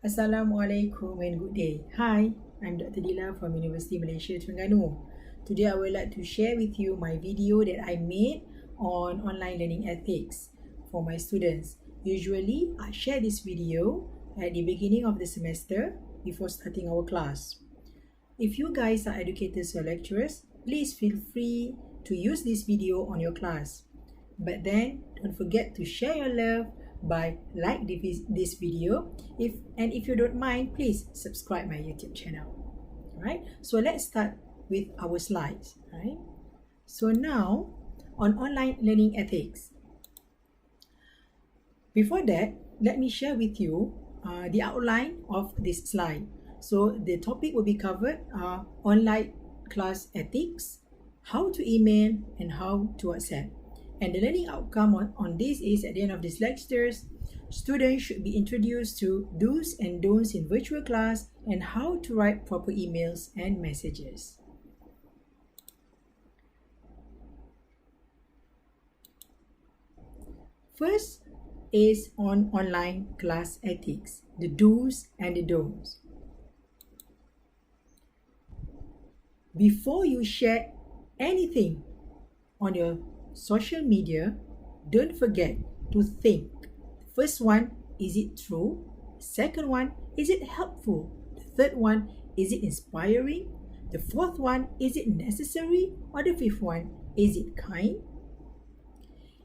Assalamualaikum and good day. Hi, I'm Dr. Dila from University Malaysia Terengganu. Today I would like to share with you my video that I made on online learning ethics for my students. Usually, I share this video at the beginning of the semester before starting our class. If you guys are educators or lecturers, please feel free to use this video on your class. But then, don't forget to share your love by like this video. If you don't mind, please subscribe my YouTube channel. Alright, so let's start with our slides. Right. So now on online learning ethics. Before that, let me share with you the outline of this slide. So the topic will be covered online class ethics, how to email, and how to accept. And the learning outcome on this is, at the end of these lectures, students should be introduced to do's and don'ts in virtual class and how to write proper emails and messages. First is on online class ethics, the do's and the don'ts. Before you share anything on your social media, don't forget to think. The first one, is it true? Second one, is it helpful? The third one, is it inspiring? The fourth one, is it necessary? Or the fifth one, is it kind?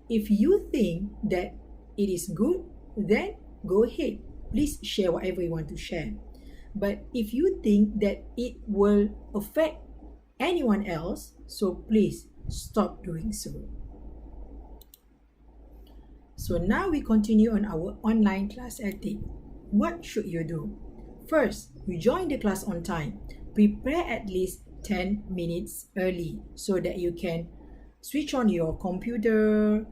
If you think that it is good, then go ahead. Please share whatever you want to share. But if you think that it will affect anyone else, so please stop doing so. So now we continue on our online class ethic. What should you do? First, you join the class on time. Prepare at least 10 minutes early so that you can switch on your computer,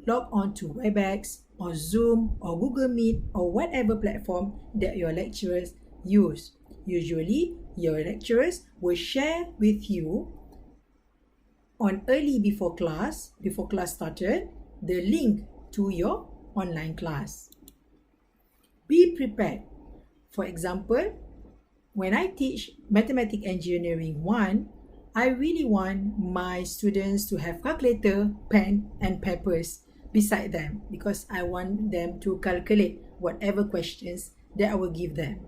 log on to WebEx or Zoom or Google Meet or whatever platform that your lecturers use. Usually, your lecturers will share with you on early before class started, the link to your online class. Be prepared. For example, when I teach Mathematics Engineering 1, I really want my students to have calculator, pen and papers beside them because I want them to calculate whatever questions that I will give them.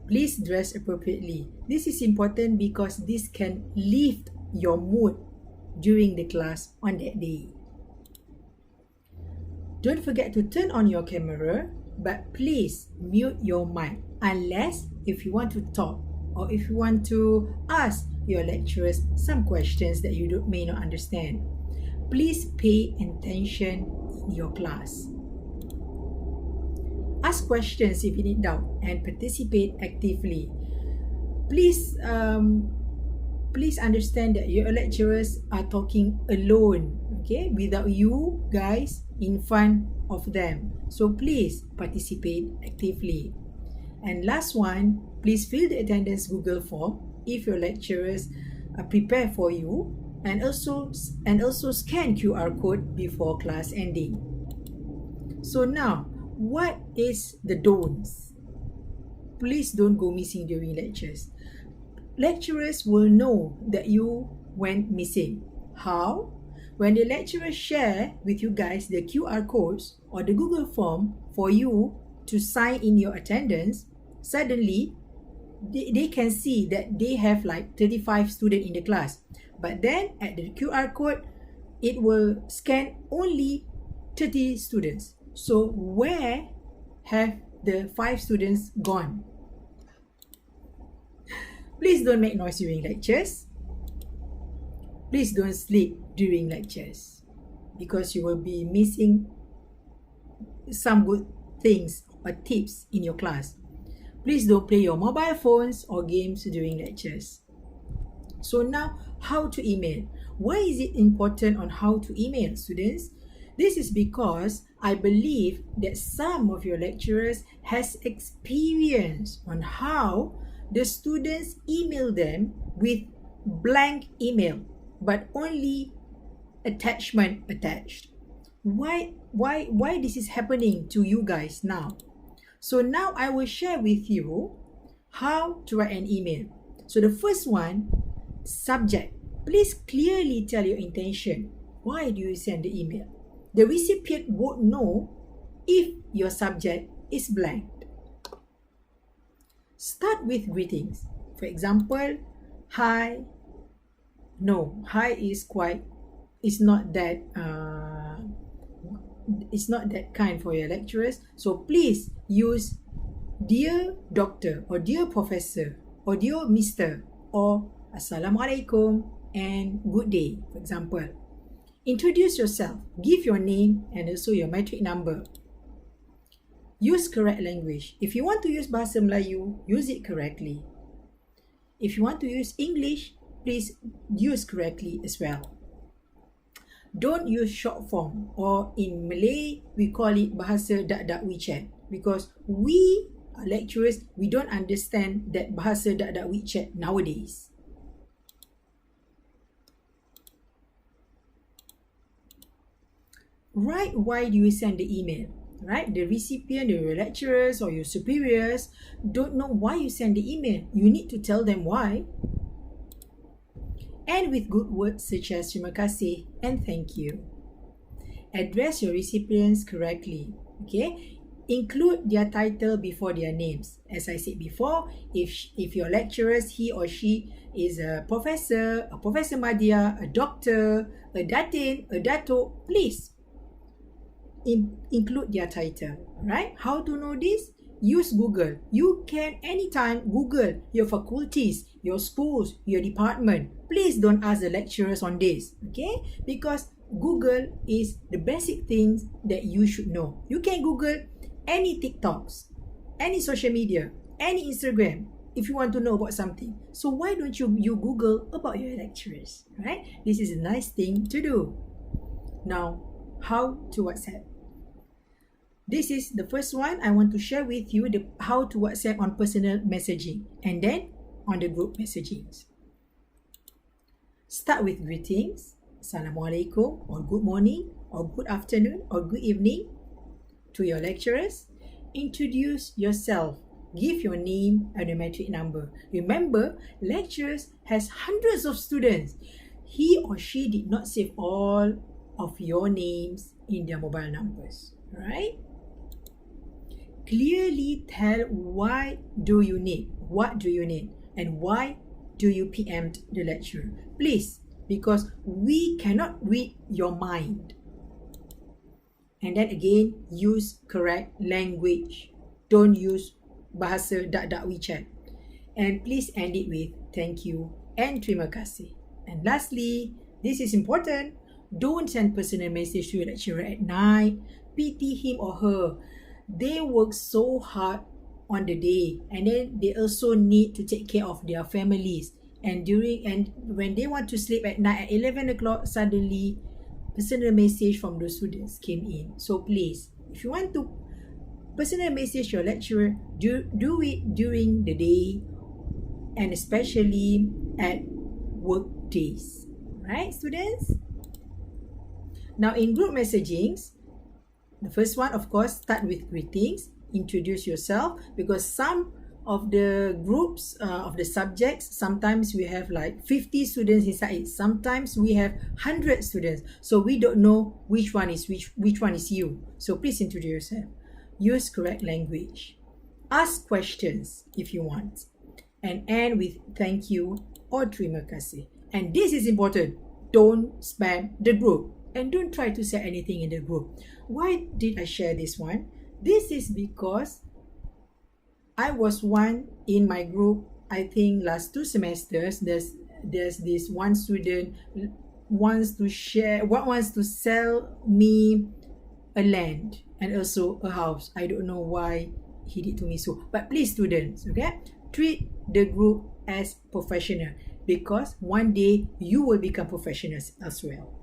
Please dress appropriately. This is important because this can lift your mood during the class on that day. Don't forget to turn on your camera, but please mute your mic unless if you want to talk or if you want to ask your lecturers some questions that you may not understand. Please pay attention in your class. Ask questions if you need doubt and participate actively. Please understand that your lecturers are talking alone, okay, without you guys in front of them. So please participate actively. And last one, please fill the attendance Google form if your lecturers prepare for you, and also scan QR code before class ending. So now, what is the don'ts? Please don't go missing during lectures. Lecturers will know that you went missing. How? When the lecturers share with you guys the QR codes or the Google form for you to sign in your attendance, suddenly they can see that they have like 35 students in the class. But then at the QR code, it will scan only 30 students. So where have the 5 students gone? Please don't make noise during lectures. Please don't sleep during lectures because you will be missing some good things or tips in your class. Please don't play your mobile phones or games during lectures. So now, how to email? Why is it important on how to email, students? This is because I believe that some of your lecturers has experience on how the students email them with blank email, but only attachment attached. Why this is happening to you guys now? So now I will share with you how to write an email. So the first one, subject. Please clearly tell your intention. Why do you send the email? The recipient won't know if your subject is blank. Start with greetings. For example, hi. No, hi is it's not that kind for your lecturers. So please use dear doctor or dear professor or dear mister or assalamualaikum and good day, for example. Introduce yourself, give your name and also your matric number. Use correct language. If you want to use Bahasa Melayu, use it correctly. If you want to use English, please use correctly as well. Don't use short form, or in Malay, we call it Bahasa Dak-Dak WeChat, because we lecturers, we don't understand that Bahasa Dak-Dak WeChat nowadays. Write why do you send the email, right? The recipient, your lecturers or your superiors don't know why you send the email. You need to tell them why. And with good words such as terima kasih and thank you. Address your recipients correctly, okay? Include their title before their names. As I said before, if your lecturers, he or she is a Professor Madya, a doctor, a datin, a dato, please include their title, right? How to know this? Use Google. You can anytime Google your faculties, your schools, your department. Please don't ask the lecturers on this, okay? Because Google is the basic things that you should know. You can Google any TikToks, any social media, any Instagram if you want to know about something. So why don't you Google about your lecturers, right? This is a nice thing to do. Now, how to WhatsApp. This is the first one. I want to share with you how to WhatsApp on personal messaging and then on the group messagings. Start with greetings, Assalamualaikum, or good morning, or good afternoon, or good evening to your lecturers. Introduce yourself. Give your name and your matric number. Remember, lecturers has hundreds of students. He or she did not save all of your names in their mobile numbers, right? Clearly tell what do you need, and why do you PM the lecturer. Please, because we cannot read your mind. And then again, use correct language. Don't use Bahasa Dak-Dak WeChat. And please end it with thank you and terima kasih. And lastly, this is important. Don't send personal message to your lecturer at night. Pity him or her. They work so hard on the day, and then they also need to take care of their families. And when they want to sleep at night at 11 o'clock, suddenly personal message from the students came in. So please, if you want to personal message your lecturer, do it during the day, and especially at work days, right, students? Now in group messagings, the first one, of course, start with greetings. Introduce yourself, because some of the groups of the subjects, sometimes we have like 50 students inside it. Sometimes we have 100 students. So we don't know which one is which one is you. So please introduce yourself. Use correct language. Ask questions if you want. And end with thank you or terima kasih. And this is important. Don't spam the group. And don't try to say anything in the group. Why did I share this one? This is because I was one in my group, I think last 2 semesters. There's this one student wants to sell me a land and also a house. I don't know why he did to me so. But please, students, okay, treat the group as professional, because one day you will become professionals as well.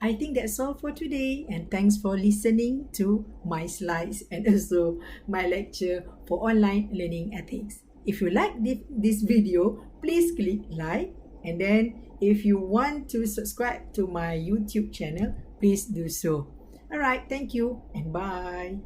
I think that's all for today, and thanks for listening to my slides and also my lecture for online learning ethics. If you like this video, please click like, and then if you want to subscribe to my YouTube channel, please do so. Alright, thank you and bye.